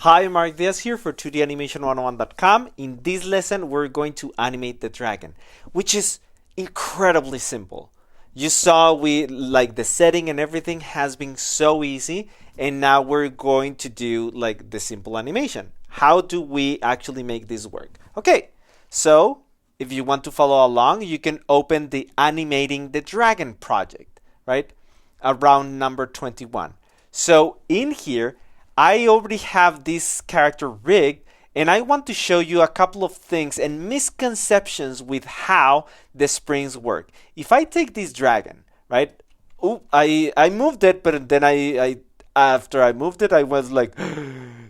Hi, Mark Diaz here for 2danimation101.com. In this lesson, we're going to animate the dragon, which is incredibly simple. You saw the setting and everything has been so easy, and now we're going to do the simple animation. How do we actually make this work? Okay, so if you want to follow along, you can open the Animating the Dragon project, right? Around number 21. So in here, I already have this character rigged, and I want to show you a couple of things and misconceptions with how the springs work. If I take this dragon, right? Oh, I moved it, but then I after I moved it, I was like,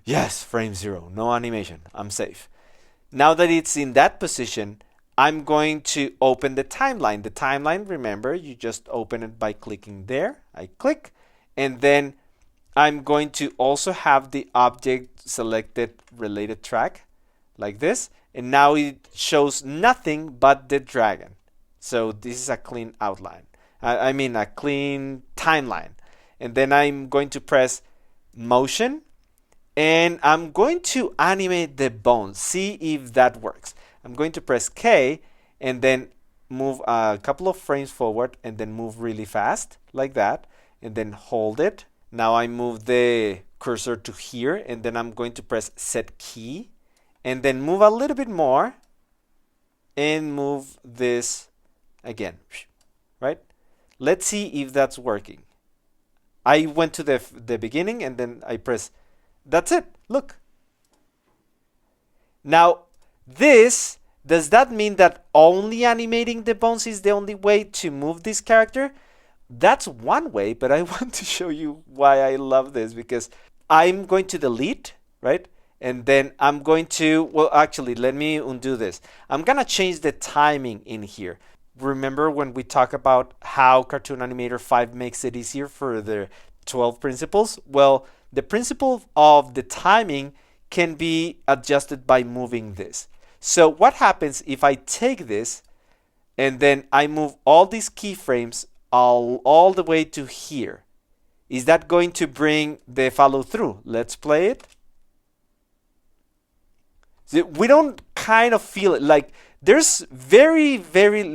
yes, frame 0, no animation, I'm safe. Now that it's in that position, I'm going to open the timeline. The timeline, remember, you just open it by clicking there. I click, and then I'm going to also have the object selected related track like this, and now it shows nothing but the dragon. So this is a clean outline. I mean a clean timeline. And then I'm going to press motion, and I'm going to animate the bones. See if that works. I'm going to press K and then move a couple of frames forward and then move really fast like that, and then hold it. Now I move the cursor to here, and then I'm going to press set key and then move a little bit more and move this again, right? Let's see if that's working. I went to the beginning and then I press, that's it, look. Now does that mean that only animating the bones is the only way to move this character? That's one way, but I want to show you why I love this, because I'm going to delete, right? And then I'm going to, well, actually, let me undo this. I'm going to change the timing in here. Remember when we talk about how Cartoon Animator 5 makes it easier for the 12 principles? Well, the principle of the timing can be adjusted by moving this. So what happens if I take this and then I move all these keyframes all the way to here? Is that going to bring the follow through? Let's play it. So we don't kind of feel it. Like there's very,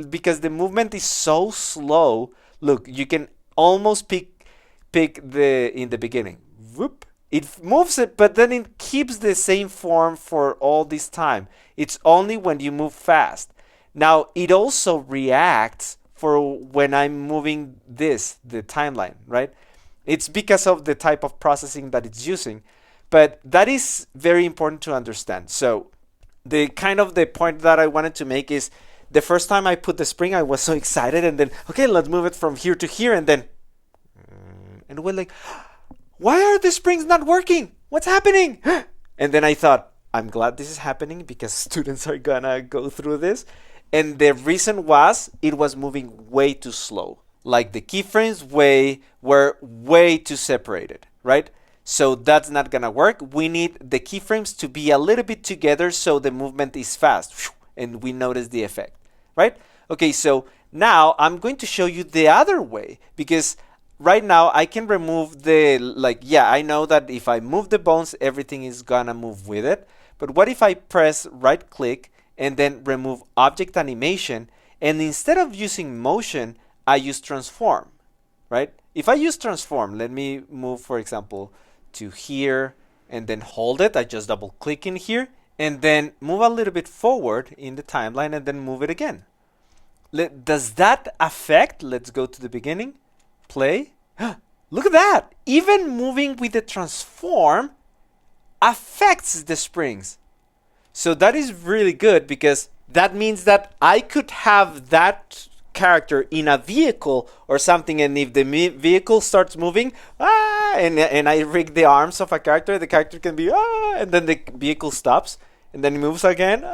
because the movement is so slow. Look, you can almost pick in the beginning. Whoop. It moves it, but then it keeps the same form for all this time. It's only when you move fast. Now it also reacts for when I'm moving the timeline, right? It's because of the type of processing that it's using. But that is very important to understand. So the point that I wanted to make is the first time I put the spring, I was so excited, and then, okay, let's move it from here to here, and then, and we're like, why are the springs not working? What's happening? And then I thought, I'm glad this is happening because students are gonna go through this. And the reason was it was moving way too slow. Like the keyframes were way too separated, right? So that's not gonna work. We need the keyframes to be a little bit together so the movement is fast, and we notice the effect, right? Okay, so now I'm going to show you the other way, because right now I can remove I know that if I move the bones, everything is gonna move with it. But what if I press right click and then remove object animation, and instead of using motion, I use transform, right? If I use transform, let me move, for example, to here and then hold it. I just double click in here and then move a little bit forward in the timeline and then move it again. Does that affect? Let's go to the beginning, play. Look at that. Even moving with the transform affects the springs. So that is really good, because that means that I could have that character in a vehicle or something, and if the vehicle starts moving, and I rig the arms of a character, the character can be, and then the vehicle stops, and then it moves again.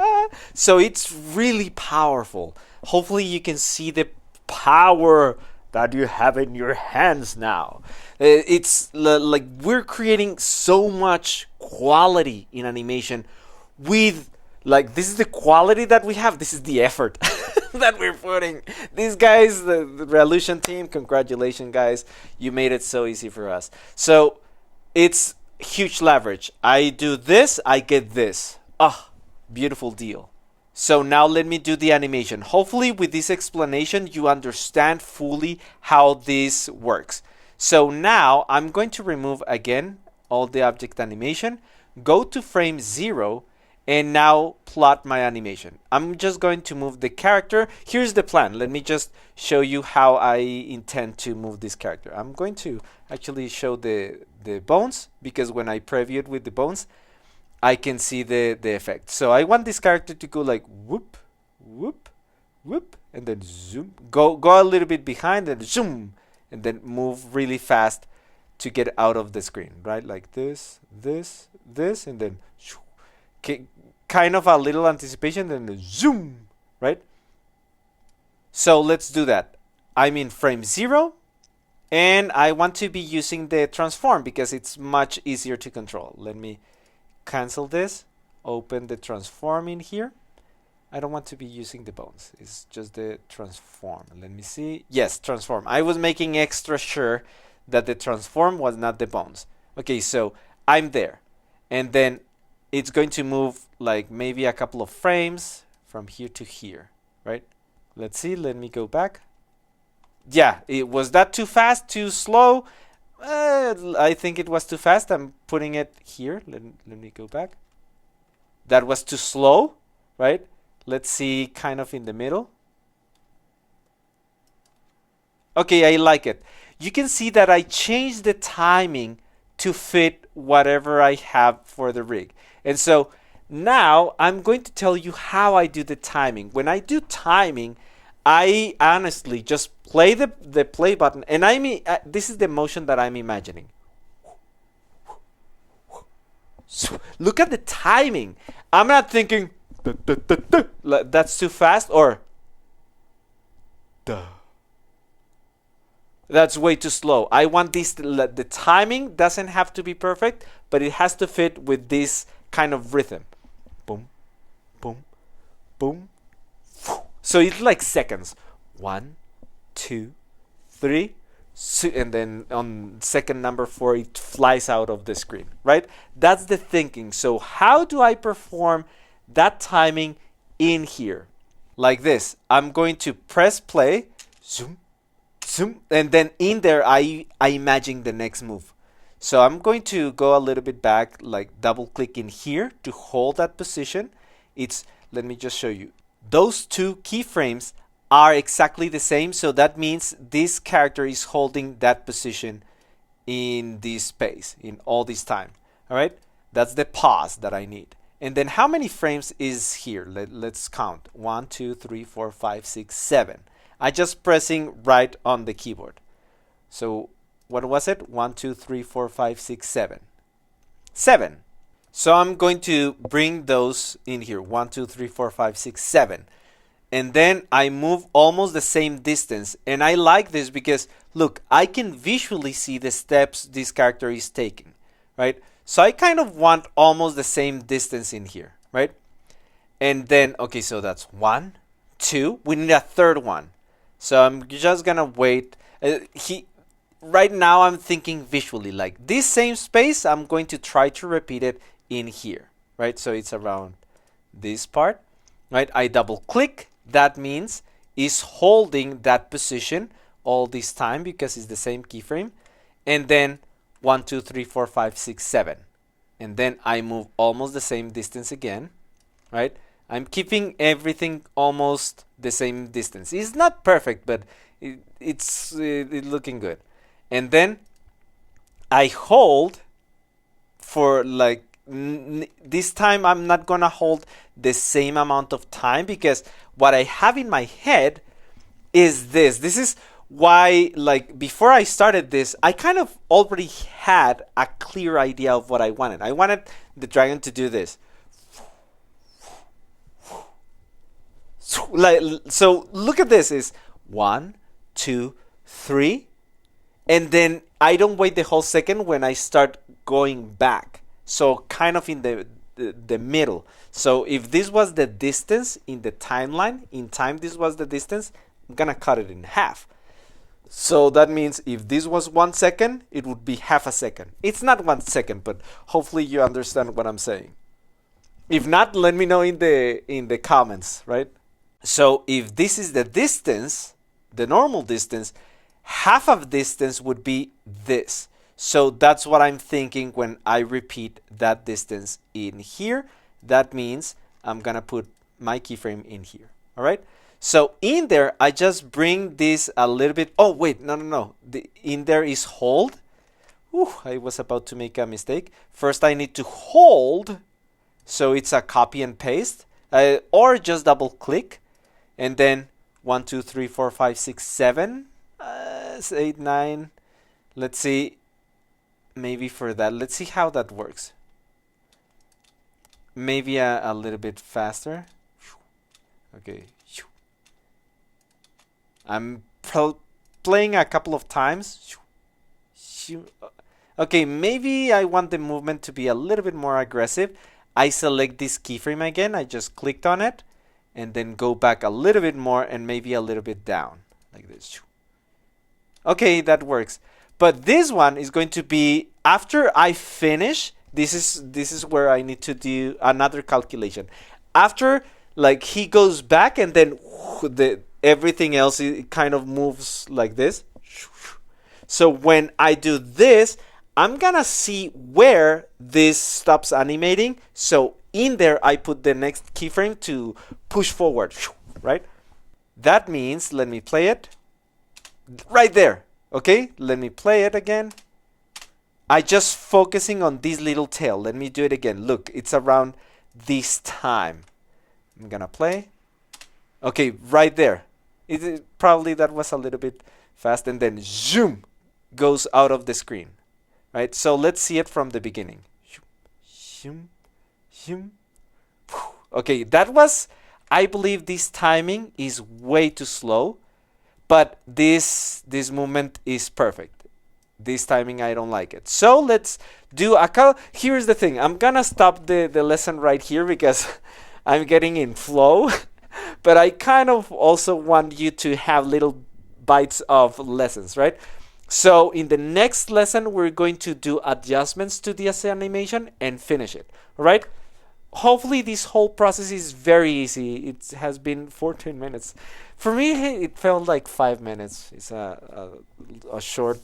So it's really powerful. Hopefully you can see the power that you have in your hands now. It's like we're creating so much quality in animation with, this is the quality that we have. This is the effort that we're putting. These guys, the Revolution team, congratulations, guys. You made it so easy for us. So it's huge leverage. I do this, I get this. Ah, beautiful deal. So now let me do the animation. Hopefully with this explanation you understand fully how this works. So now I'm going to remove again all the object animation, go to frame 0, and now plot my animation. I'm just going to move the character. Here's the plan. Let me just show you how I intend to move this character. I'm going to actually show the bones, because when I preview it with the bones, I can see the effect. So I want this character to go like whoop, whoop, whoop, and then zoom. Go a little bit behind and zoom, and then move really fast to get out of the screen, right? Like this, this, this, and then kind of a little anticipation, then zoom, right? So let's do that. I'm in frame 0, and I want to be using the transform because it's much easier to control. Let me cancel this, open the transform in here. I don't want to be using the bones. It's just the transform. Let me see. Yes, transform. I was making extra sure that the transform was not the bones. Okay, so I'm there. And then it's going to move like maybe a couple of frames from here to here, right? Let's see. Let me go back. Yeah, was that too fast, too slow? I think it was too fast. I'm putting it here. Let me go back. That was too slow, right? Let's see, kind of in the middle. Okay, I like it. You can see that I changed the timing to fit whatever I have for the rig. And so now I'm going to tell you how I do the timing. When I do timing, I honestly just play the play button, and this is the motion that I'm imagining. Look at the timing. I'm not thinking that's too fast, or that's way too slow. I want this, the timing doesn't have to be perfect, but it has to fit with this kind of rhythm. Boom, boom, boom. So it's like seconds. 1, 2, 3, and then on second number 4 it flies out of the screen, right? That's the thinking. So how do I perform that timing in here? Like this. I'm going to press play, zoom, zoom, and then in there I imagine the next move. So I'm going to go a little bit back, like double click in here to hold that position. Let me just show you. Those two keyframes are exactly the same, so that means this character is holding that position in this space, in all this time. All right, that's the pause that I need. And then how many frames is here? Let's count. 1, 2, 3, 4, 5, 6, 7. I just pressing right on the keyboard. So what was it? 1, 2, 3, 4, 5, 6, 7. 7. So I'm going to bring those in here. 1, 2, 3, 4, 5, 6, 7. And then I move almost the same distance. And I like this because, look, I can visually see the steps this character is taking, right? So I kind of want almost the same distance in here, right? And then, okay, so that's 1, 2. We need a third one. So I'm just going to wait. Right now I'm thinking visually, like this same space, I'm going to try to repeat it in here, right? So it's around this part, right? I double click. That means it's holding that position all this time because it's the same keyframe. And then 1, 2, 3, 4, 5, 6, 7. And then I move almost the same distance again, right? I'm keeping everything almost the same distance. It's not perfect, but it's looking good. And then I hold for like this time. I'm not gonna hold the same amount of time because what I have in my head is this. This is why, like, before I started this, I kind of already had a clear idea of what I wanted. I wanted the dragon to do this. So look at this. Is 1, 2, 3. And then I don't wait the whole second when I start going back. So kind of in the middle. So if this was the distance in the timeline, in time this was the distance, I'm going to cut it in half. So that means if this was 1 second, it would be half a second. It's not 1 second, but hopefully you understand what I'm saying. If not, let me know in the comments, right? So if this is the distance, the normal distance, half of distance would be this. So that's what I'm thinking when I repeat that distance in here. That means I'm gonna put my keyframe in here. All right. So in there, I just bring this a little bit. Oh wait, no. In there is hold. Ooh, I was about to make a mistake. First, I need to hold. So it's a copy and paste, or just double click, and then 1, 2, 3, 4, 5, 6, 7, 8, 9. Let's see. Maybe for that, let's see how that works. Maybe a little bit faster. Okay. I'm playing a couple of times. Okay, maybe I want the movement to be a little bit more aggressive. I select this keyframe again. I just clicked on it and then go back a little bit more and maybe a little bit down like this. Okay, that works. But this one is going to be after I finish. This is where I need to do another calculation. After, like, he goes back and then everything else, it kind of moves like this. So when I do this, I'm gonna see where this stops animating. So in there, I put the next keyframe to push forward, right? That means, let me play it right there. Okay, let me play it again. I just focusing on this little tail. Let me do it again. Look, it's around this time. I'm gonna play. Okay, right there. Probably that was a little bit fast, and then zoom goes out of the screen, right? So let's see it from the beginning. Okay, that was, I believe this timing is way too slow, but this movement is perfect. This timing, I don't like it. So let's do a couple. Here's the thing. I'm gonna stop the lesson right here because I'm getting in flow. But I kind of also want you to have little bites of lessons, right? So in the next lesson, we're going to do adjustments to this animation and finish it, all right? Hopefully this whole process is very easy. It has been 14 minutes. For me, it felt like 5 minutes. It's a short.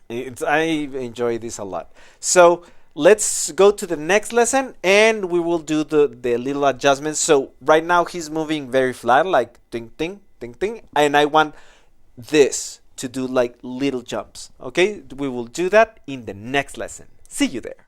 I enjoy this a lot. So let's go to the next lesson and we will do the little adjustments. So right now he's moving very flat, like ting, ting, ting, ting. And I want this to do like little jumps. Okay, we will do that in the next lesson. See you there.